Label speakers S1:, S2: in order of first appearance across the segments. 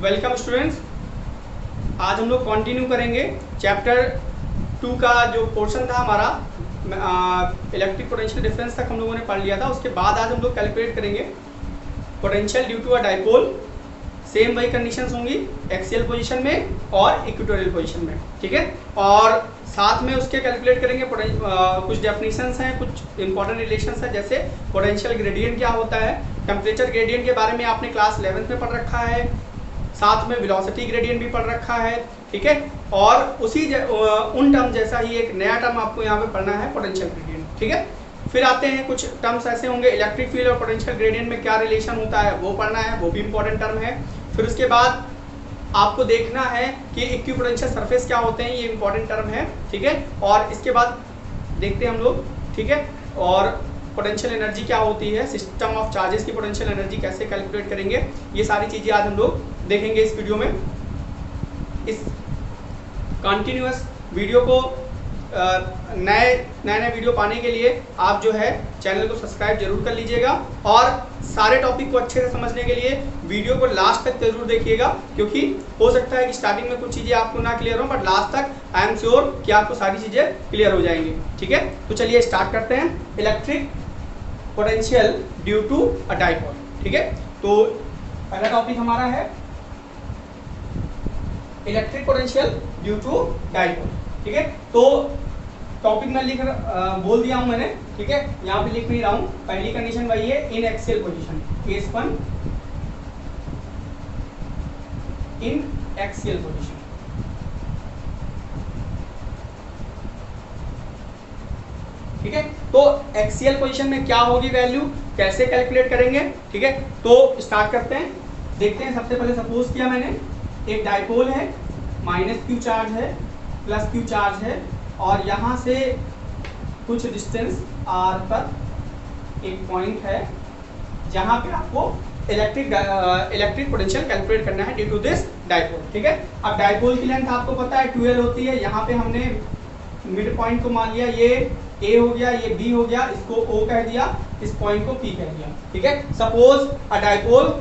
S1: Welcome students. आज हम लोग कंटिन्यू करेंगे चैप्टर 2 का जो पोर्शन था हमारा इलेक्ट्रिक पोटेंशियल डिफरेंस तक हम लोगों ने पढ़ लिया था। उसके बाद आज हम लोग कैलकुलेट करेंगे potential due to a dipole. Same वही कंडीशंस होंगी एक्सियल पोजीशन में और इक्वेटोरियल पोजीशन में, ठीक है। और साथ में उसके कैलकुलेट करेंगे कुछ डेफिनेशंस हैं, कुछ इंपॉर्टेंट रिलेशंस हैं, जैसे पोटेंशियल ग्रेडियंट क्या होता है, टेम्परेचर ग्रेडियंट के बारे में आपने क्लास 11th में पढ़ रखा है, साथ में वेलोसिटी ग्रेडियंट भी पढ़ रखा है, ठीक है। और उसी उन टर्म जैसा ही एक नया टर्म आपको यहाँ पे पढ़ना है, पोटेंशियल ग्रेडियंट, ठीक है। फिर आते हैं कुछ टर्म्स ऐसे होंगे, इलेक्ट्रिक फील्ड और पोटेंशियल ग्रेडियंट में क्या रिलेशन होता है वो पढ़ना है, वो भी इंपॉर्टेंट टर्म है। फिर उसके बाद आपको देखना है कि इक्विपोटेंशियल सरफेस क्या होते हैं, ये इंपॉर्टेंट टर्म है, ठीक है। और इसके बाद देखते हैं हम लोग, ठीक है। और पोटेंशियल एनर्जी क्या होती है, सिस्टम ऑफ चार्जेस की पोटेंशियल एनर्जी कैसे कैलकुलेट करेंगे, ये सारी चीज़ें आज हम लोग देखेंगे इस वीडियो में। इस कंटिन्यूअस वीडियो को नए वीडियो पाने के लिए आप जो है चैनल को सब्सक्राइब जरूर कर लीजिएगा और सारे टॉपिक को अच्छे से समझने के लिए वीडियो को लास्ट तक जरूर देखिएगा, क्योंकि हो सकता है कि स्टार्टिंग में कुछ चीज़ें आपको ना क्लियर हो, बट लास्ट तक आई एम श्योर कि आपको सारी चीज़ें क्लियर हो जाएंगी, ठीक है। तो चलिए स्टार्ट करते हैं। Electric potential due to a dipole, ठीक है। तो पहला टॉपिक हमारा है electric potential due to dipole, ठीक है। तो टॉपिक में बोल दिया हूं मैंने, ठीक है, यहाँ पे लिख नहीं रहा हूं। पहली कंडीशन वही है, इन एक्सियल पोजीशन, केस 1 इन एक्सियल पोजीशन, ठीक है। तो एक्सियल पोजीशन में क्या होगी वैल्यू, कैसे कैलकुलेट करेंगे, ठीक है। तो स्टार्ट करते हैं, देखते हैं। सबसे पहले सपोज किया मैंने एक डाइपोल है, माइनस क्यू चार्ज है, प्लस क्यू चार्ज है, और यहाँ से कुछ डिस्टेंस आर पर एक पॉइंट है जहाँ पे आपको इलेक्ट्रिक पोटेंशियल कैलकुलेट करना है ड्यू टू दिस डाइपोल, ठीक है। अब डाइपोल की लेंथ आपको पता है 12 होती है। यहाँ पे हमने मिड पॉइंट को मान लिया, ये ए हो गया, ये बी हो गया, इसको ओ कह दिया, इस पॉइंट को पी कह दिया, ठीक है। Suppose a dipole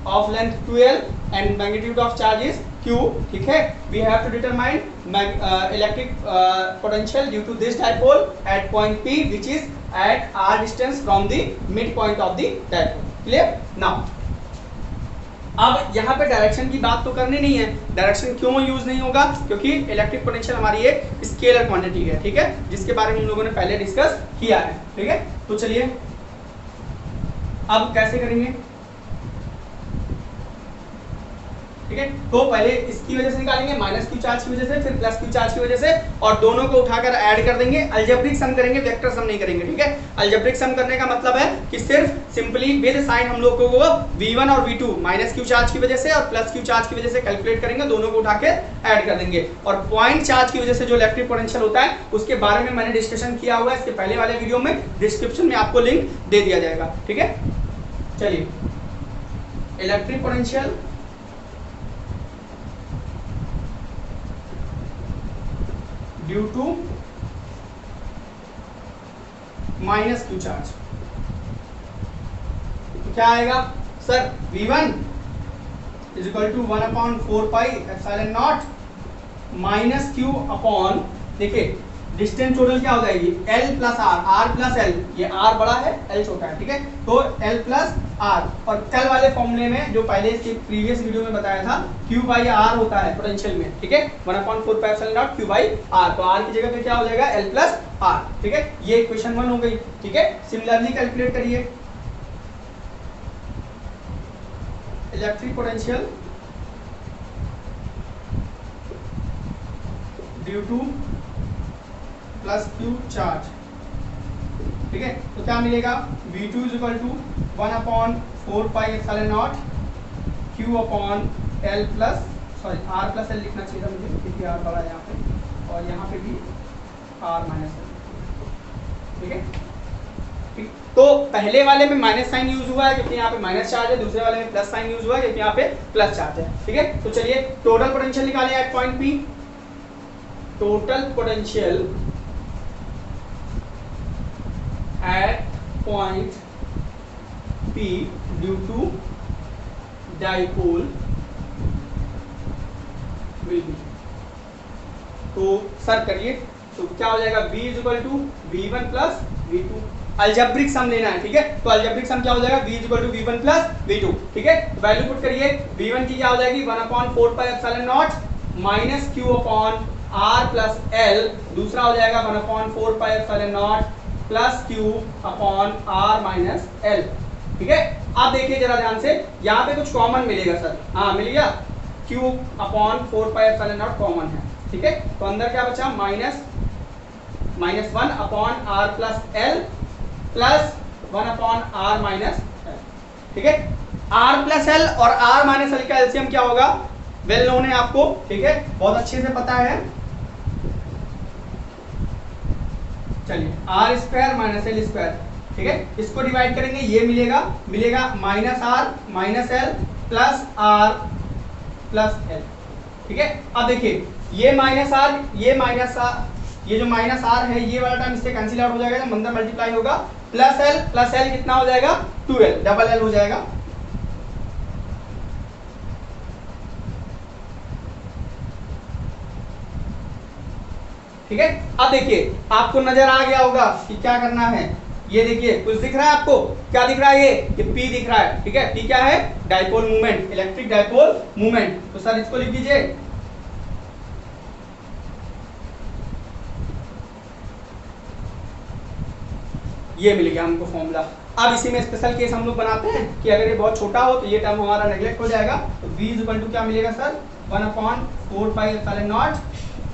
S1: of length 12 and magnitude of charge is Q, ठीक है। We have to determine electric potential due to this dipole at point P, which is at r distance from the midpoint of the dipole. Clear? Now, अब यहाँ पे direction की बात तो करनी नहीं है। डायरेक्शन क्यों यूज नहीं होगा, क्योंकि इलेक्ट्रिक पोटेंशियल हमारी एक स्केलर क्वांटिटी है, ठीक है, जिसके बारे में हम लोगों ने पहले डिस्कस किया है, ठीक है। तो चलिए अब कैसे करेंगे, ठीक है। तो पहले इसकी वजह से निकालेंगे, माइनस क्यू चार्ज की वजह से, फिर प्लस क्यू चार्ज की वजह से, और दोनों को उठाकर ऐड कर देंगे। अलजेब्रिक सम करेंगे, वेक्टर सम नहीं करेंगे, ठीक है। अलजेब्रिक सम करने का मतलब है कि सिर्फ सिंपली विद साइन हम लोग को v1 और v2 माइनस क्यू चार्ज की वजह से और प्लस क्यू चार्ज की वजह से कैलकुलेट करेंगे, दोनों को उठा के ऐड कर देंगे। और पॉइंट चार्ज की वजह से जो इलेक्ट्रिक पोटेंशियल होता है उसके बारे में मैंने डिस्कशन किया हुआ है इसके पहले वाले वीडियो में, डिस्क्रिप्शन में आपको लिंक दे दिया जाएगा, ठीक है। चलिए, electric potential due to minus q charge, तो क्या आएगा sir, v1 is equal to 1/4 pi epsilon not minus q upon, देखिए डिस्टेंस टोटल क्या हो जाएगी, L plus R plus L, ये R बड़ा है L छोटा है, ठीक है। तो L प्लस R, और कल वाले फॉर्मूले में जो पहले इसके प्रीवियस वीडियो में बताया था, Q बाई R होता है पोटेंशियल में, ठीक है, 1/4 pi epsilon not Q by R, तो R की जगह पे क्या हो जाएगा, L प्लस R, ठीक है। ये इक्वेशन 1 हो गई, ठीक है। सिमिलरली कैलकुलेट करिए electric potential due to plus q charge, ठीक है। तो क्या मिलेगा, v2 is equal to 1/4 pi epsilon not q upon l plus, sorry r plus l लिखना चाहिए था मुझे, क्योंकि r बड़ा है यहाँ पे, और यहाँ पे भी r माइनस l, ठीक है, ठीक। तो पहले वाले में माइनस साइन यूज हुआ है क्योंकि यहाँ पे माइनस चार्ज है, दूसरे वाले में प्लस साइन यूज हुआ है क्योंकि यहाँ पे प्लस चार्ज है, ठीक है। तो चलिए टोटल पोटेंशियल निकालें at point P। Total potential at point P due to dipole will be. तो सर करिए, तो क्या हो जाएगा v is equal to v1 plus v2। Algebraic sum लेना है, ठीक है। तो अल्जेब्रिक सम क्या हो जाएगा, v is equal to v1 plus v2, ठीक है। तो वैल्यू पुट करिए, v1 की क्या हो जाएगी 1/4 pi epsilon not minus q upon r plus l, दूसरा हो जाएगा 1/4 pi epsilon not plus q upon r minus l, ठीक है। अब देखिए जरा ध्यान से, यहाँ पे कुछ कॉमन मिलेगा सर, हाँ मिल गया, q upon 4 pi epsilon not common है, ठीक है। तो अंदर क्या बचा -1 upon r plus l plus 1 upon r minus l, ठीक है। r प्लस l और r माइनस l का एलसीएम क्या होगा, वेल नोन है आपको, ठीक है, बहुत अच्छे से पता है। चलिए r square minus l square, ठीक है, इसको डिवाइड करेंगे, ये मिलेगा -r minus l plus r plus l, ठीक है। अब देखिए ये माइनस r, ये जो माइनस r है ये वाला टर्म इससे कैंसिल आउट हो जाएगा, जब अंदर मल्टीप्लाई होगा, प्लस l कितना हो जाएगा 2l, डबल l हो जाएगा, ठीक है। अब देखिए आपको नजर आ गया होगा कि क्या करना है, ये देखिए कुछ दिख रहा है आपको, क्या दिख रहा है, ये P दिख रहा है, ठीक है। P क्या है, dipole movement, electric dipole movement. तो सर इसको लिख दीजिए, ये मिल गया हमको फॉर्मूला। अब इसी में स्पेशल केस हम लोग बनाते हैं कि अगर ये बहुत छोटा हो तो ये टर्म हमारा नेग्लेक्ट हो जाएगा। तो v इज इक्वल टू क्या मिलेगा sir, 1/4 pi epsilon not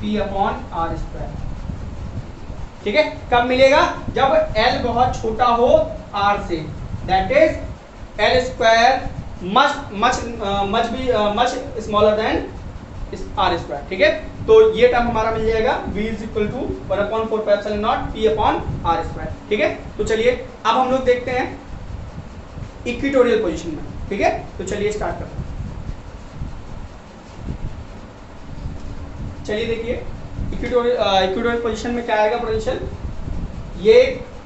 S1: p upon r square, ठीक है। कब मिलेगा, जब l बहुत छोटा हो r से, that is l square much smaller than r square, ठीक है। तो ये टर्म हमारा मिल जाएगा v is equal to 1/4 pi epsilon not p upon r square, ठीक है। तो चलिए अब हम लोग देखते हैं इक्वेटोरियल पोजीशन में, ठीक है। तो चलिए स्टार्ट करते हैं। चलिए देखिए इक्वेटोरियल पोजीशन में क्या आएगा पोटेंशियल, ये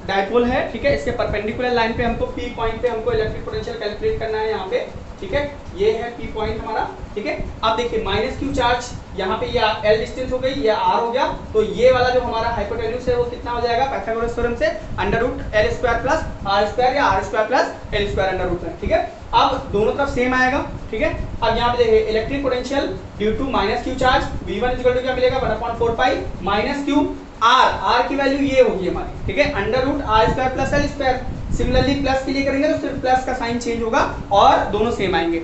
S1: डाइपोल है, ठीक है। इसके परपेंडिकुलर लाइन पे हमको P पॉइंट पे हमको इलेक्ट्रिक पोटेंशियल कैलकुलेट करना है यहाँ पे, ठीक है। ये है P पॉइंट हमारा, ठीक है। अब देखिए माइनस Q चार्ज यहाँ पे, ये L डिस्टेंस हो गई, ये R हो गया, तो ये वाला जो हमारा हाइपोटेन्यूज है वो कितना हो जाएगा पाइथागोरस थ्योरम से, √L square plus R square या R square plus L square √में, ठीक है। अब दोनों तरफ सेम आएगा, ठीक है। अब यहाँ पे देखिए electric potential due to minus Q charge, V1 equal to क्या मिलेगा 1/4 पाई माइनस Q R की वैल्यू ये होगी हमारी, ठीक है, √R square plus L square. Similarly plus के लिए करेंगे तो सिर्फ प्लस का साइन चेंज होगा और दोनों सेम आएंगे।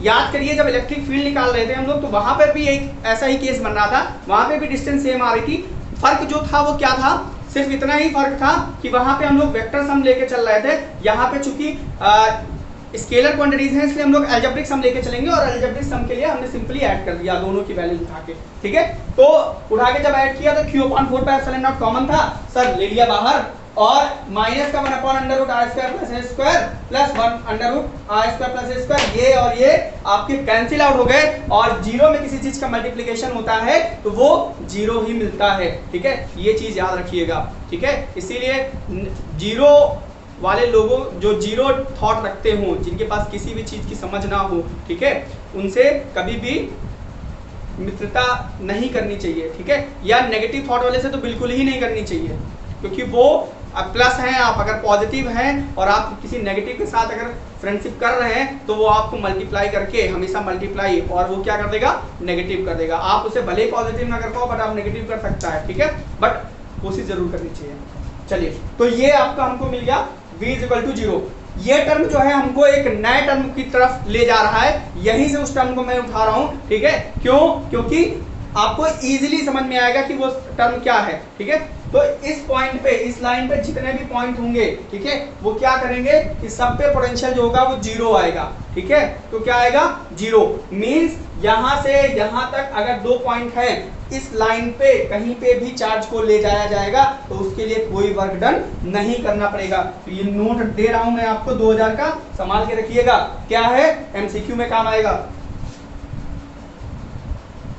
S1: याद करिए जब इलेक्ट्रिक फील्ड निकाल रहे थे हम लोग, तो वहां पर भी एक ऐसा ही केस बन रहा था, वहां पे भी डिस्टेंस सेम आ रही थी। फर्क जो था वो क्या था, सिर्फ इतना ही फर्क था कि वहां पे हम लोग वेक्टर सम लेके चल रहे थे, यहाँ पे चूंकि स्केलर क्वांटिटीज हैं इसलिए हम लोग अलजेब्रिक सम लेके चलेंगे, और अलजेब्रिक सम के लिए हमने सिंपली ऐड कर दिया दोनों की वैल्यू उठा के, ठीक है। तो उठा के जब ऐड किया तो q/4 pi epsilon not common था, सर ले लिया बाहर, और माइनस का 1/√r square plus s square plus 1/√r square plus s square, ये और ये आपके कैंसिल आउट हो गए, और जीरो में किसी चीज का मल्टीप्लिकेशन होता है तो वो जीरो ही मिलता है, ठीक है। ये चीज याद रखिएगा, ठीक है। इसीलिए जीरो वाले लोगों जो जीरो थॉट रखते हो, जिनके पास किसी भी चीज की समझ ना हो, ठीक है, उनसे कभी भी मित्रता नहीं करनी चाहिए, ठीक है। या नेगेटिव थॉट वाले से तो बिल्कुल ही नहीं करनी चाहिए, क्योंकि वो प्लस हैं, आप अगर पॉजिटिव हैं और आप किसी नेगेटिव के साथ अगर फ्रेंडशिप कर रहे हैं तो वो आपको मल्टीप्लाई करके हमेशा मल्टीप्लाई, और वो क्या कर देगा, नेगेटिव कर देगा। आप उसे भले पॉजिटिव ना कर पाओ बट आप नेगेटिव कर सकता है, ठीक है, बट कोशिश जरूर करनी चाहिए। चलिए तो ये आपका हमको मिल गया v इज इक्वल टू 0। ये टर्म जो है हमको एक नए टर्म की तरफ ले जा रहा है, यहीं से उस टर्म को मैं उठा रहा हूं, ठीक है। क्यों, क्योंकि आपको इजीली समझ में आएगा कि वो टर्म क्या है, ठीक है। तो इस पॉइंट पे, इस लाइन पे जितने भी पॉइंट होंगे, ठीक है, वो क्या करेंगे, इस सब पे पोटेंशियल जो होगा वो 0 आएगा, ठीक है। तो क्या आएगा 0, मींस यहां से यहां तक अगर 2 पॉइंट हैं, इस लाइन पे कहीं पे भी चार्ज को ले जाया जाएगा तो उसके लिए कोई वर्क डन नहीं करना पड़ेगा। तो ये नोट दे रहा हूं मैं आपको 2000 का, संभाल के रखिएगा, क्या है, एमसीक्यू में काम आएगा।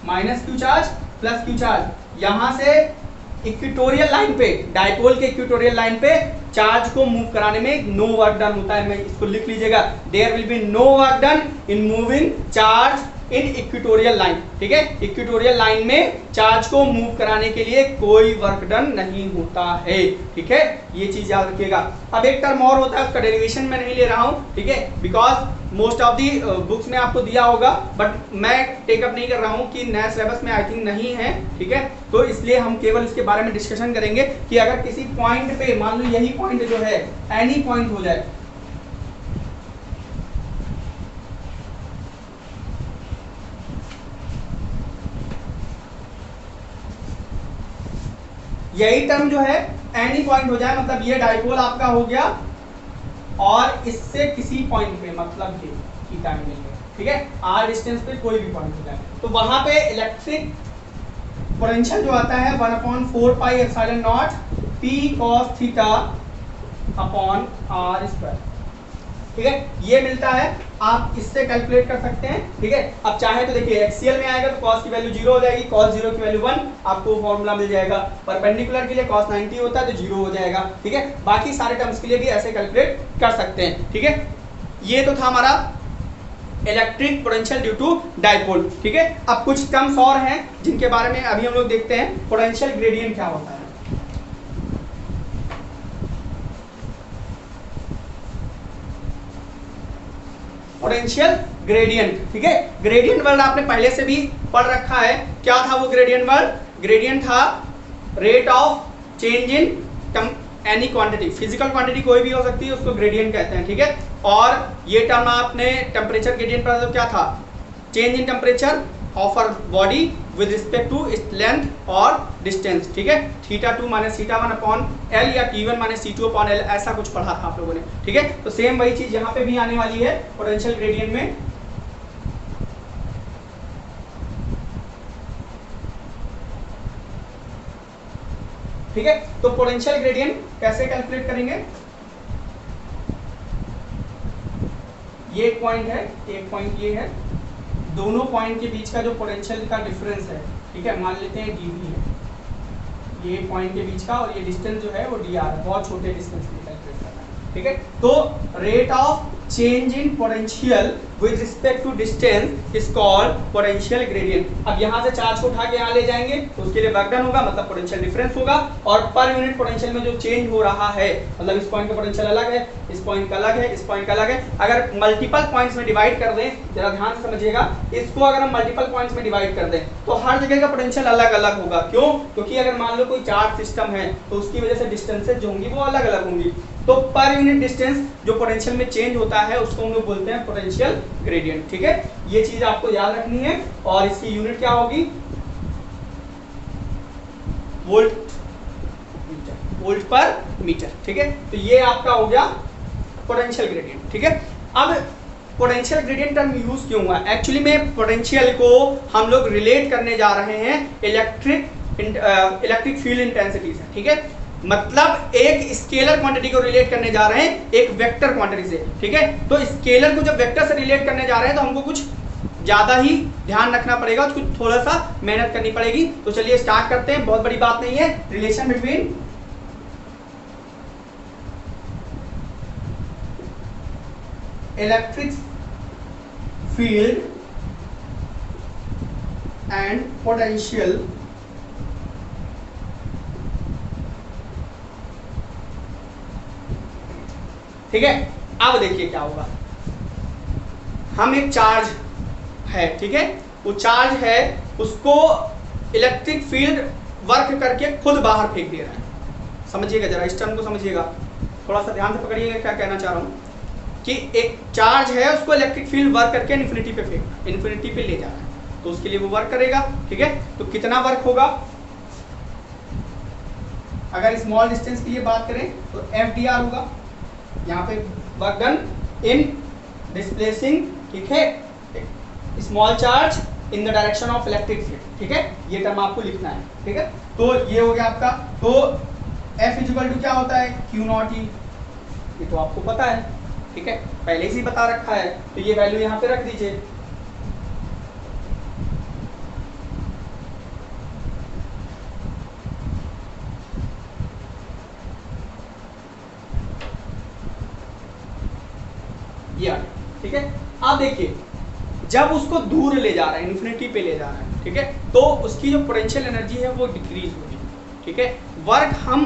S1: Minus Q charge plus Q charge, यहां से इक्वेटोरियल लाइन पे, डाइपोल के इक्वेटोरियल लाइन पे चार्ज को मूव कराने में नो वर्क डन होता है। मैं इसको लिख लीजिएगा, there will be no work done in moving charge in equatorial line, ठीक है। इक्वेटोरियल लाइन में चार्ज को मूव कराने के लिए कोई वर्क डन नहीं होता है, ठीक है, ये चीज याद रखिएगा। अब एक टर्म और होता है, उसका डेरिवेशन मैं नहीं ले रहा हूं, ठीक है, because most of the books में आपको दिया होगा, बट मैं टेकअप नहीं कर रहा हूं कि नया सिलेबस में आई थिंक नहीं है, ठीक है, तो इसलिए हम केवल इसके बारे में डिस्कशन करेंगे कि अगर किसी पॉइंट पे मान लो यही पॉइंट जो है एनी पॉइंट हो जाए, यही टर्म जो है एनी पॉइंट हो जाए, मतलब ये डाइपोल आपका हो गया और इससे किसी पॉइंट पे मतलब ये थीटा में मिल गया, ठीक है, आर डिस्टेंस पे कोई भी पॉइंट हो जाए, तो वहां पे इलेक्ट्रिक पोटेंशियल जो आता है 1/4 pi epsilon not p cos theta upon r square, ठीक है, ये मिलता है, आप इससे कैलकुलेट कर सकते हैं, ठीक है। अब चाहे तो देखिए एक्सियल में आएगा तो cos की वैल्यू 0 हो जाएगी, cos 0 की वैल्यू 1, आपको फॉर्मूला मिल जाएगा। परपेंडिकुलर के लिए cos 90 होता है तो 0 हो जाएगा, ठीक है। बाकी सारे टर्म्स के लिए भी ऐसे कैलकुलेट कर सकते हैं, ठीक है। ये तो था हमारा electric potential due to dipole, ठीक है। अब कुछ टर्म्स और हैं जिनके बारे में अभी हम लोग देखते हैं। पोटेंशियल ग्रेडियंट क्या होता है, पोटेंशियल ग्रेडियंट, ठीक है। ग्रेडियंट वर्ड आपने पहले से भी पढ़ रखा है, क्या था वो ग्रेडियंट वर्ड? ग्रेडियंट था rate of change in any quantity, physical quantity कोई भी हो सकती है, उसको ग्रेडियंट कहते हैं, ठीक है। और ये टर्म आपने टेम्परेचर ग्रेडियंट पढ़ा तो क्या था? Change in temperature of a body with respect to its length और डिस्टेंस, ठीक है। θ2 माइनस θ1 अपॉन L या T1 minus T2 upon L, ऐसा कुछ पढ़ा था आप लोगों ने, ठीक है। तो सेम वही चीज यहाँ पे भी आने वाली है पोटेंशियल ग्रेडियंट में। ठीक है, तो पोटेंशियल ग्रेडियंट कैसे कैलकुलेट करेंगे? ये एक पॉइंट है, एक पॉइंट ये है, दोनों पॉइंट के बीच का जो पोटेंशियल का डिफरेंस है, ठीक है, मान लेते हैं dv है, ये पॉइंट के बीच का, और ये डिस्टेंस जो है वो dr है, बहुत छोटे डिस्टेंस के लिए कैलकुलेट करना है, ठीक है। तो rate of change in potential with respect to distance is called potential gradient. अब यहाँ से चार्ज को उठा के यहाँ ले जाएंगे तो उसके लिए वर्क डन होगा, मतलब पोटेंशियल डिफरेंस होगा, और पर यूनिट पोटेंशियल में जो चेंज हो रहा है, मतलब इस पॉइंट का पोटेंशियल अलग है, इस पॉइंट का अलग है, इस पॉइंट का अलग है। अगर मल्टीपल पॉइंट्स में डिवाइड कर दें, जरा ध्यान से समझिएगा, इसको अगर हम मल्टीपल पॉइंट्स में डिवाइड कर दें तो हर जगह का पोटेंशियल अलग अलग होगा। क्यों? क्योंकि अगर मान लो कोई चार्ज सिस्टम है तो उसकी वजह से डिस्टेंसेज जो होंगी वो अलग अलग होंगी, तो पर यूनिट डिस्टेंस जो पोटेंशियल में चेंज होता है उसको हम लोग बोलते हैं पोटेंशियल ग्रेडियंट, ठीक है। ये चीज आपको याद रखनी है, और इसकी यूनिट क्या होगी? वोल्ट मीटर, वोल्ट पर मीटर, ठीक है। तो ये आपका हो गया पोटेंशियल ग्रेडियंट, ठीक है। अब पोटेंशियल ग्रेडियंट टर्म यूज क्यों हुआ? एक्चुअली में पोटेंशियल को हम लोग रिलेट करने जा रहे हैं इलेक्ट्रिक फील्ड इंटेंसिटी से, ठीक है। मतलब एक स्केलर क्वांटिटी को रिलेट करने जा रहे हैं एक वेक्टर क्वांटिटी से, ठीक है। तो स्केलर को जब वेक्टर से रिलेट करने जा रहे हैं तो हमको कुछ ज्यादा ही ध्यान रखना पड़ेगा, कुछ थोड़ा सा मेहनत करनी पड़ेगी। तो चलिए स्टार्ट करते हैं, बहुत बड़ी बात नहीं है। Relation between electric field and potential ठीक है। अब देखिए क्या होगा, हम एक चार्ज है, ठीक है, वो चार्ज है, उसको इलेक्ट्रिक फील्ड वर्क करके खुद बाहर फेंक दे रहा है। समझिएगा जरा, इस टर्म को समझिएगा, थोड़ा सा ध्यान से पकड़िएगा क्या कहना चाह रहा हूं कि एक चार्ज है, उसको इलेक्ट्रिक फील्ड वर्क करके इन्फिनिटी पे फेंक, इन्फिनिटी पे ले जा रहा है, तो उसके लिए वो वर्क करेगा, ठीक है। तो कितना वर्क होगा? अगर स्मॉल डिस्टेंस के लिए बात करें तो FDR होगा, यहाँ पे वर्क डन इन डिस्प्लेसिंग, ठीक है, small charge in the direction of electric field, ठीक है। ये टर्म आपको लिखना है, ठीक है। तो ये हो गया आपका। तो F इक्वल टू क्या होता है? Q0 E, ये तो आपको पता है, ठीक है, पहले से ही बता रखा है, तो ये वैल्यू यहाँ पे रख दीजिए। ठीक है। अब देखिए जब उसको दूर ले जा रहा है, इन्फिनिटी पे ले जा रहा है, ठीक है, तो उसकी जो पोटेंशियल एनर्जी है वो डिक्रीज होगी, ठीक है। वर्क हम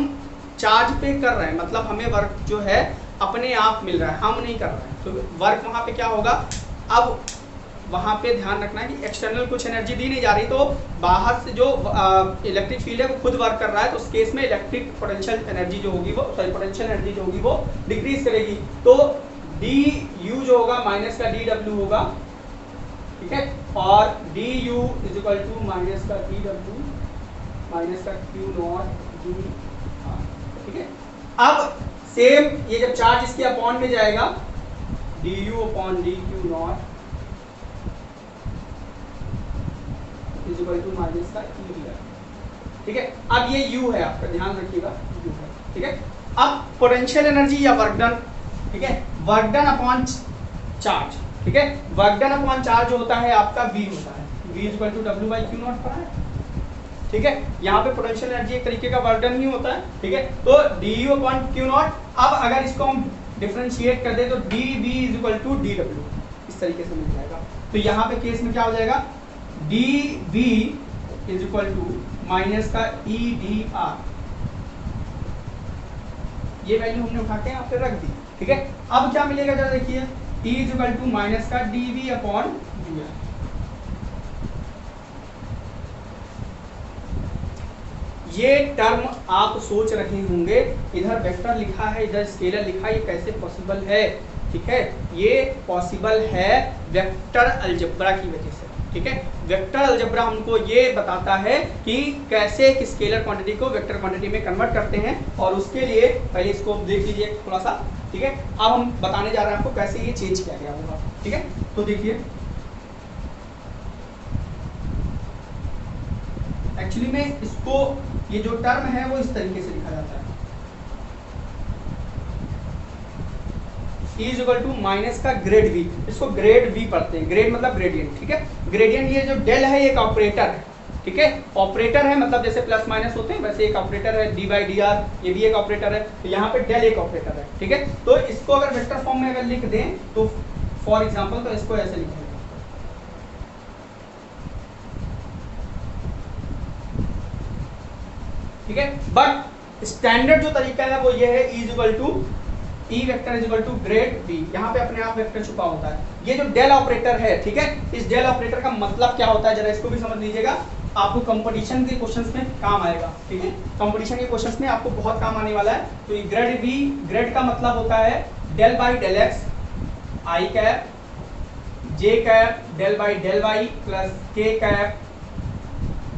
S1: चार्ज पे कर रहे हैं, मतलब हमें वर्क जो है अपने आप मिल रहा है, हम नहीं कर रहे हैं, तो वर्क वहाँ पे क्या होगा, अब वहाँ पे ध्यान रखना है कि एक्सटर्नल कुछ एनर्जी दी नहीं जा रही, तो बाहर से जो इलेक्ट्रिक फील्ड है वो खुद वर्क कर रहा है, तो उस केस में इलेक्ट्रिक पोटेंशियल एनर्जी जो होगी वो पोटेंशियल एनर्जी जो होगी वो डिक्रीज करेगी। तो डी यू जो होगा माइनस का डी डब्ल्यू होगा, ठीक है, और d u is equal to minus का डी डब्ल्यू माइनस का क्यू नॉट डी, ठीक है। अब सेम ये जब चार्ज इसके अपॉन में जाएगा, d u upon d q not is equal to minus का ई डी आर, ठीक है। अब ये यू है, आपका ध्यान रखिएगा, यू है, ठीक है। अब पोटेंशियल एनर्जी या वर्क डन, ठीक है, वर्क डन अपॉन चार्ज, ठीक है, वर्क डन अपॉन चार्ज होता है आपका वी होता है, वी इज इक्वल टू डब्ल्यू बाई क्यू नॉट पढ़ा है, ठीक है। यहाँ पे पोटेंशियल एनर्जी एक तरीके का वर्क डन ही होता है, ठीक है। तो d u upon q not, अब अगर इसको हम डिफरेंशिएट कर दे तो d v is equal to d डब्ल्यू, इस तरीके से मिल जाएगा। तो यहाँ पे केस में क्या हो जाएगा, d v is equal to minus का ई डी आर, ये वैल्यू हमने उठा के यहाँ पे रख दी, ठीक है। अब क्या मिलेगा जरा देखिए, E is equal to minus का d V upon d r, ये टर्म आप सोच रहे होंगे, इधर वेक्टर लिखा है, इधर स्केलर लिखा है, ये कैसे पॉसिबल है, ठीक है। ये पॉसिबल है वेक्टर अलजेब्रा की वजह से, ठीक है। वेक्टर अलजेब्रा हमको ये बताता है कि कैसे एक स्केलर क्वांटिटी को वेक्टर क्वांटिटी में कन्वर्ट करते हैं, और उसके लिए पहले इसको देख लीजिए थोड़ा सा, ठीक है। अब हम बताने जा रहे हैं आपको कैसे ये चेंज किया गया होगा, ठीक है। तो देखिए एक्चुअली में इसको, ये जो टर्म है वो इस तरीके से लिखा जाता है, E is equal to minus का ग्रेड V, इसको ग्रेड V पढ़ते हैं, ग्रेड मतलब ग्रेडियंट, ठीक है। ग्रेडियंट, ये जो डेल है ये एक ऑपरेटर है, ठीक है, ऑपरेटर है, मतलब जैसे प्लस माइनस होते हैं वैसे एक ऑपरेटर है, डी बाई डी आर, ये भी एक ऑपरेटर है, तो यहाँ पे डेल एक ऑपरेटर है, ठीक है। तो इसको अगर वेक्टर फॉर्म में अगर लिख दें तो फॉर एग्जाम्पल, तो इसको ऐसे लिखेंगे, ठीक है। बट स्टैंडर्ड जो तरीका है वो ये है, E is equal to e vector is equal to grad V, यहाँ पे अपने आप वेक्टर छुपा होता है। ये जो डेल ऑपरेटर है, ठीक है, इस डेल ऑपरेटर का मतलब क्या होता है जरा इसको भी समझ लीजिएगा, आपको कंपटीशन के क्वेश्चंस में काम आएगा, ठीक है। कंपटीशन के क्वेश्चंस में आपको बहुत काम आने वाला है। तो ये ग्रेड V, ग्रेड का मतलब होता है del by del x i cap j cap del by del y plus k cap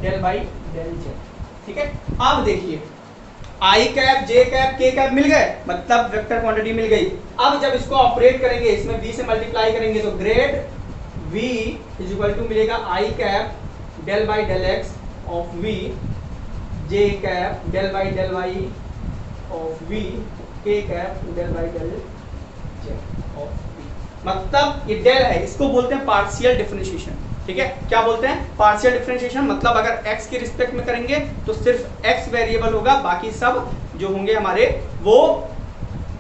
S1: del by del z, ठीक है। अब देखिए i cap j cap k cap मिल गए, मतलब वेक्टर क्वांटिटी मिल गई। अब जब इसको ऑपरेट करेंगे, इसमें v से मल्टीप्लाई करेंगे, तो grad v is equal to मिलेगा i cap del by del x of v j cap del by del y of v k cap del by del z of v। मतलब ये del है, इसको बोलते हैं partial differentiation, ठीक है। क्या बोलते हैं, पार्शियल डिफरेंशिएशन, मतलब अगर x के रिस्पेक्ट में करेंगे तो सिर्फ x वेरिएबल होगा, बाकी सब जो होंगे हमारे वो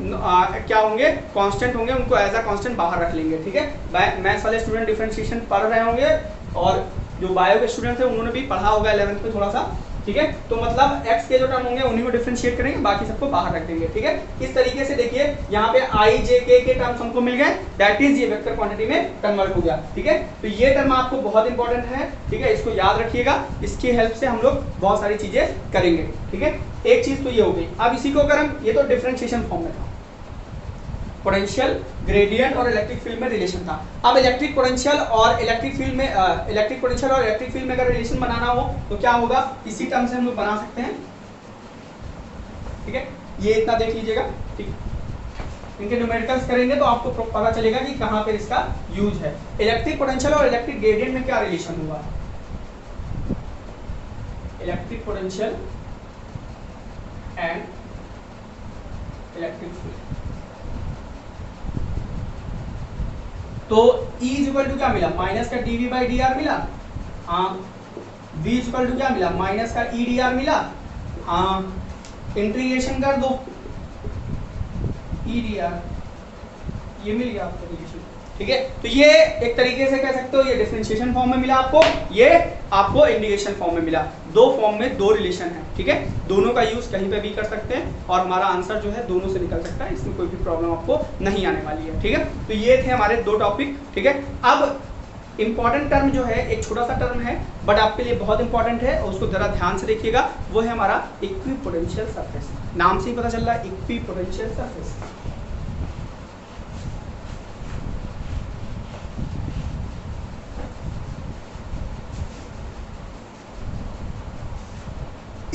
S1: क्या होंगे, कांस्टेंट होंगे, उनको एज अ कांस्टेंट बाहर रख लेंगे, ठीक है। मैथ्स वाले स्टूडेंट डिफरेंशिएशन पढ़ रहे होंगे, और जो बायो के स्टूडेंट थे उन्होंने भी पढ़ा होगा 11th में थोड़ा सा, ठीक है। तो मतलब x के जो टर्म होंगे उन्हीं को डिफरेंशिएट करेंगे, बाकी सबको बाहर रख देंगे, ठीक है। इस तरीके से देखिए यहाँ पे i j k के टर्म्स हमको मिल गए, दैट इज ये वेक्टर क्वांटिटी में कन्वर्ट हो गया, ठीक है। तो ये टर्म आपको बहुत इंपॉर्टेंट है, ठीक है, इसको याद रखिएगा, इसकी हेल्प से हम लोग बहुत सारी चीजें करेंगे, ठीक है। एक चीज तो ये हो गई। अब इसी को अगर हम, ये तो डिफरेंशिएशन फॉर्म में था, पोटेंशियल, ग्रेडियंट और इलेक्ट्रिक फील्ड में रिलेशन था। अब इलेक्ट्रिक पोटेंशियल और इलेक्ट्रिक फील्ड में इलेक्ट्रिक पोटेंशियल और इलेक्ट्रिक फील्ड में अगर रिलेशन बनाना हो तो क्या होगा, इसी टर्म से हम लोग बना सकते हैं, ठीक है। ये इतना देख लीजिएगा, ठीक। इनके न्यूमेरिकल्स करेंगे तो आपको पता चलेगा कि कहाँ पर इसका यूज है। इलेक्ट्रिक पोटेंशियल और इलेक्ट्रिक ग्रेडियंट में क्या रिलेशन हुआ, electric potential and electric field. तो E इज इक्वल टू क्या मिला, माइनस का dv बाई डी आर मिला, हाँ। V इज इक्वल टू क्या मिला, माइनस का ई डी आर मिला, हाँ। इंटीग्रेशन कर दो ई डी आर, ये मिल गया आपको रिलेशन, ठीक है। तो ये एक तरीके से कह सकते हो ये डिफरेंशिएशन फॉर्म में मिला आपको, ये आपको इंडिकेशन फॉर्म में मिला। दो फॉर्म में दो रिलेशन है, ठीक है। दोनों का यूज कहीं पे भी कर सकते हैं और हमारा आंसर जो है दोनों से निकल सकता है, इसमें कोई भी प्रॉब्लम आपको नहीं आने वाली है, ठीक है। तो ये थे हमारे दो टॉपिक, ठीक है। अब इंपॉर्टेंट टर्म जो है एक छोटा सा टर्म है बट आपके लिए बहुत इंपॉर्टेंट है और उसको जरा ध्यान से देखिएगा, वो है हमारा इक्विपोटेंशियल सरफेस। नाम से ही पता चल रहा है equipotential surface.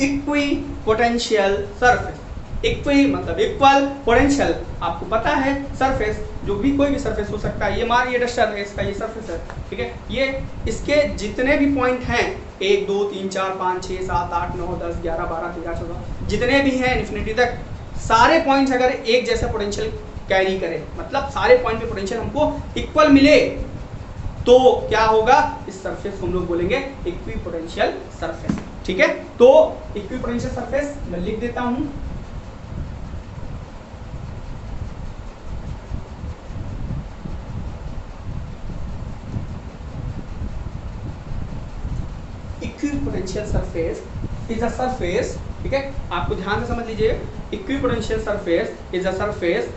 S1: Equipotential surface, equi मतलब इक्वल, पोटेंशियल आपको पता है सरफेस, जो भी कोई भी सरफेस हो सकता है। ये मान ये डस्टर है, इसका ये सरफेस है, ठीक है। ये इसके जितने भी पॉइंट हैं 1 2 3 4 5 6 7 8 9 10 11 12 13 14 जितने भी हैं इन्फिनिटी तक, सारे पॉइंट्स अगर एक जैसा पोटेंशियल कैरी करें, मतलब सारे पॉइंट पे पोटेंशियल हमको इक्वल मिले, तो क्या होगा, इस सरफेस को हम लोग बोलेंगे इक्विपोटेंशियल सरफेस, ठीक है। तो इक्विपोटेंशियल सरफेस मैं लिख देता हूं, equipotential surface is a surface, ठीक है। आपको ध्यान से समझ लीजिए, equipotential surface is a surface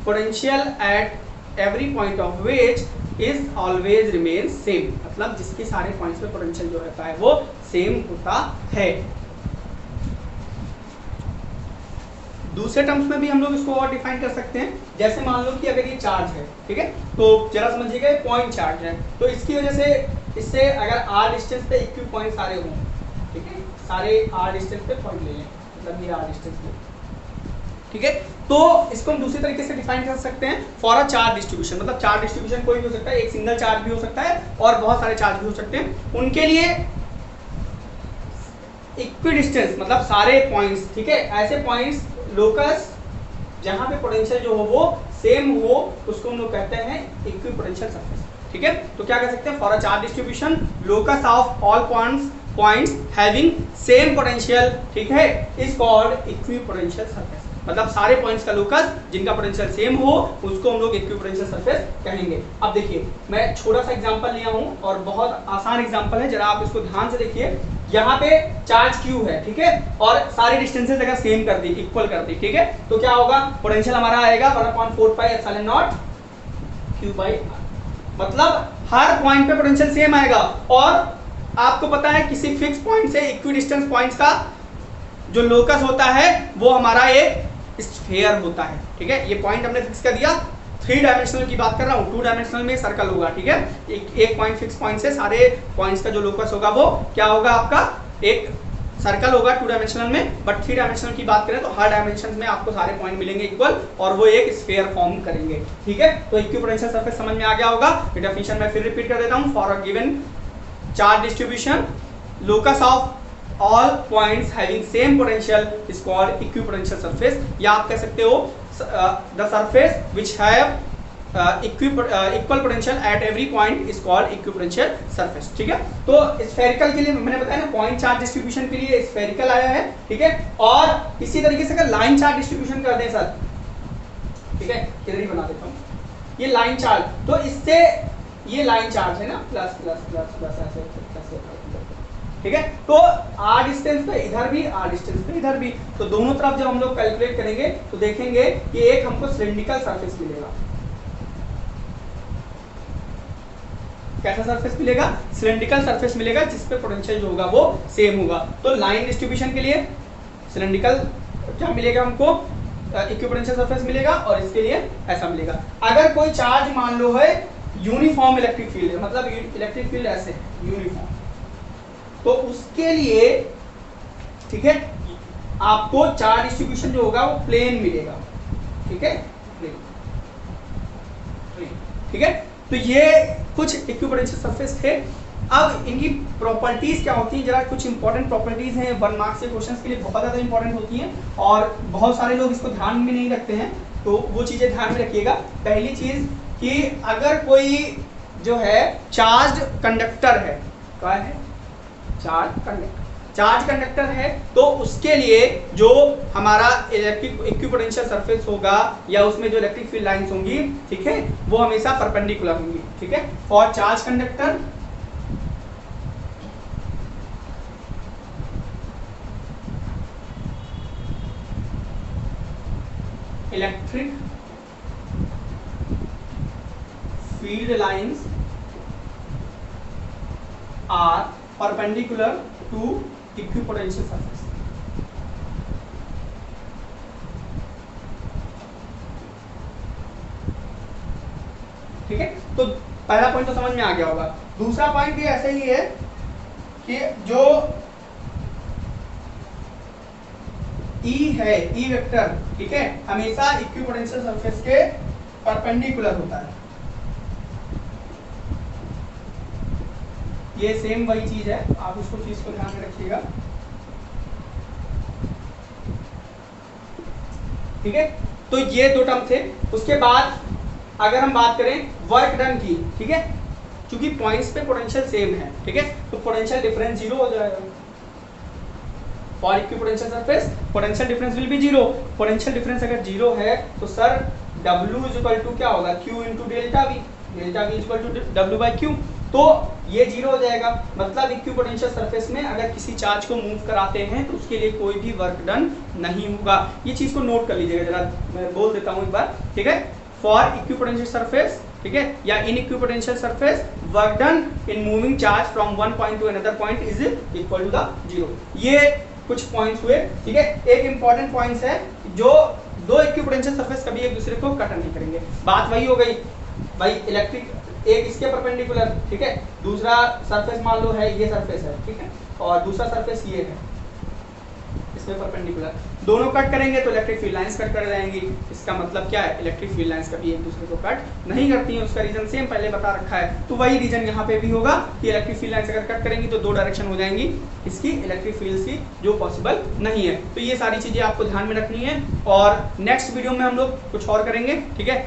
S1: potential at every point of which is always remain same, मतलब जिसके सारे पॉइंट्स पे पोटेंशियल जो रहता है वो सेम होता है। दूसरे टर्म्स में भी हम लोग इसको और डिफाइन कर सकते हैं, जैसे मान लो कि अगर ये चार्ज है, ठीक है, तो जरा समझिएगा पॉइंट चार्ज है, तो इसकी वजह से इससे अगर r डिस्टेंस पे इक्वी पॉइंट सारे हों, ठीक है, सारे r डिस्टेंस पे पॉइंट ले लें, मतलब ये r डिस्टेंस पे, ठीक है, तो इसको हम दूसरे तरीके से डिफाइन कर सकते हैं फॉर अ चार्ज डिस्ट्रीब्यूशन। मतलब चार्ज डिस्ट्रीब्यूशन कोई भी हो सकता है, एक सिंगल चार्ज भी हो सकता है और बहुत सारे चार्ज भी हो सकते हैं, उनके लिए इक्वी डिस्टेंस मतलब सारे पॉइंट्स, ठीक है, ऐसे पॉइंट्स लोकस जहां पे पोटेंशियल जो हो वो सेम हो, उसको हम लोग कहते हैं इक्विपोटेंशियल सरफेस, ठीक है। तो क्या कह सकते हैं, for a charge distribution locus of all points having same potential, ठीक है, इज कॉल्ड इक्विपोटेंशियल सरफेस। मतलब सारे पॉइंट्स का लोकस जिनका पोटेंशियल सेम हो उसको हम लोग इक्विपोटेंशियल सरफेस कहेंगे। अब देखिए मैं छोटा सा एग्जांपल लिया हूं और बहुत आसान एग्जांपल है, जरा आप इसको ध्यान से देखिए। यहाँ पे चार्ज Q है, ठीक है, और सारी डिस्टेंसेस अगर सेम कर दी, इक्वल कर दी, ठीक है, तो क्या होगा, पोटेंशियल हमारा आएगा 1/4 पाई एप्सिलॉन नॉट Q/r। मतलब हर पॉइंट पे पोटेंशियल सेम आएगा और आपको पता है किसी फिक्स पॉइंट से इक्वी डिस्टेंस पॉइंट्स का जो लोकस होता है वो हमारा एक स्फीयर होता है, ठीक है। ये पॉइंट हमने फिक्स कर दिया, 3 डायमेंशनल की बात कर रहा हूँ, 2 डायमेंशनल में सर्कल होगा, ठीक है। एक पॉइंट फिक्स पॉइंट से सारे पॉइंट्स का जो लोकस होगा वो क्या होगा, आपका एक सर्कल होगा 2 डायमेंशनल में, बट 3 डायमेंशनल की बात करें तो हर डायमेंशन में आपको सारे पॉइंट मिलेंगे इक्वल और वो एक स्फीयर फॉर्म करेंगे, ठीक है। तो इक्विपोटेंशियल सरफेस समझ में आ गया होगा। डेफिनेशन मैं फिर रिपीट कर देता हूँ, for a given charge distribution locus of all points having same potential is called equipotential surface, या आप कह सकते हो the surface which have equal potential at every point is called equipotential surface, ठीक है। तो स्फेरिकल के लिए मैंने बताया ना, पॉइंट चार्ज डिस्ट्रीब्यूशन के लिए स्फेरिकल आया है, ठीक है, और इसी तरीके से अगर लाइन चार्ज डिस्ट्रीब्यूशन कर दें सर, ठीक है, इधर ही बना देता हूँ, ये लाइन चार्ज, तो इससे ये लाइन चार्ज है ना, प्लस प्लस प्लस प्लस ऐसे, ठीक है। तो r डिस्टेंस पे इधर भी, r डिस्टेंस पे इधर भी, तो दोनों तरफ जब हम लोग कैलकुलेट करेंगे तो देखेंगे कि एक हमको सिलिंड्रिकल सरफेस मिलेगा। कैसा सरफेस मिलेगा, सिलिंड्रिकल सरफेस मिलेगा जिसपे पोटेंशियल जो होगा वो सेम होगा। तो लाइन डिस्ट्रीब्यूशन के लिए सिलिंड्रिकल क्या मिलेगा हमको, इक्विपोटेंशियल सरफेस मिलेगा, और इसके लिए ऐसा मिलेगा। अगर कोई चार्ज मान लो है यूनिफॉर्म इलेक्ट्रिक फील्ड है, मतलब इलेक्ट्रिक फील्ड ऐसे यूनिफॉर्म, तो उसके लिए, ठीक है, आपको चार्ज डिस्ट्रीब्यूशन जो होगा वो प्लेन मिलेगा, ठीक है, प्लेन, ठीक है। तो ये कुछ इक्विपोटेंशियल सरफेस थे। अब इनकी प्रॉपर्टीज क्या होती हैं, जरा कुछ इंपॉर्टेंट प्रॉपर्टीज हैं, 1 मार्क्स के क्वेश्चंस के लिए बहुत ज्यादा इंपॉर्टेंट होती हैं और बहुत सारे लोग इसको ध्यान में नहीं रखते हैं, तो वो चीजें ध्यान में रखिएगा। पहली चीज कि अगर कोई जो है चार्ज कंडक्टर है, क्या है, चार्ज कंडक्टर, चार्ज कंडक्टर है तो उसके लिए जो हमारा इलेक्ट्रिक इक्विपोटेंशियल सरफेस होगा या उसमें जो इलेक्ट्रिक फील्ड लाइंस होंगी, ठीक है, वो हमेशा परपेंडिकुलर होंगी, ठीक है। For charge conductor electric field lines are perpendicular to equipotential surface. ठीक है, तो पहला पॉइंट तो समझ में आ गया होगा। दूसरा पॉइंट भी ऐसे ही है कि जो E है, E वेक्टर, ठीक है, हमेशा इक्विपोटेंशियल सरफेस के परपेंडिकुलर होता है। ये सेम वही चीज है, आप उसको चीज को ध्यान में रखिएगा, ठीक है। तो ये दो टर्म थे। उसके बाद अगर हम बात करें वर्क डन की, ठीक है, क्योंकि पॉइंट्स पे पोटेंशियल सेम है, ठीक है, तो पोटेंशियल डिफरेंस जीरो हो जाएगा। For equipotential surface potential difference will be zero. Potential difference अगर जीरो है तो सर W इक्वल टू क्या होगा, Q into delta v, delta v equal to W by q. तो ये जीरो हो जाएगा, मतलब इक्विपोटेंशियल सरफेस में अगर किसी चार्ज को मूव कराते हैं तो उसके लिए कोई भी वर्क डन नहीं होगा। ये चीज को नोट कर लीजिएगा जरा, मैं बोल देता हूँ एक बार, ठीक है। फॉर इक्विपोटेंशियल सरफेस, ठीक है, या in equipotential surface work done in moving charge from one point to another point is equal to the zero. ये कुछ पॉइंट्स हुए, ठीक है। एक इंपॉर्टेंट पॉइंट्स है, जो दो इक्विपोटेंशियल सरफेस कभी एक दूसरे को कट नहीं करेंगे। बात वही हो गई भाई, इलेक्ट्रिक एक इसके परपेंडिकुलर, ठीक है, दूसरा सरफेस मान लो है, ये सरफेस है, ठीक है, और दूसरा सरफेस ये है, इसमें परपेंडिकुलर, दोनों कट करेंगे तो इलेक्ट्रिक फील्ड लाइंस कट कर जाएंगी। इसका मतलब क्या है, इलेक्ट्रिक फील्ड लाइंस कभी एक दूसरे को कट नहीं करती हैं। उसका रीजन सेम पहले बता रखा है, तो वही रीजन यहाँ पे भी होगा कि इलेक्ट्रिक फील्ड लाइंस अगर कट करेंगी तो दो डायरेक्शन हो जाएंगी इसकी इलेक्ट्रिक फील्ड की, जो पॉसिबल नहीं है। तो ये सारी चीजें आपको ध्यान में रखनी है, और नेक्स्ट वीडियो में हम लोग कुछ और करेंगे, ठीक है।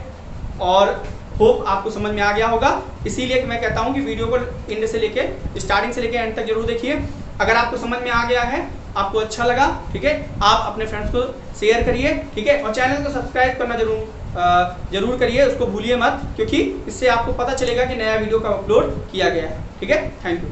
S1: और होप आपको समझ में आ गया होगा, इसीलिए मैं कहता हूँ कि वीडियो को एंड से लेके, स्टार्टिंग से लेके एंड तक जरूर देखिए। अगर आपको समझ में आ गया है, आपको अच्छा लगा, ठीक है, आप अपने फ्रेंड्स को शेयर करिए, ठीक है, और चैनल को सब्सक्राइब करना जरूर करिए, उसको भूलिए मत, क्योंकि इससे आपको पता चलेगा कि नया वीडियो का अपलोड किया गया है, ठीक है। Thank you.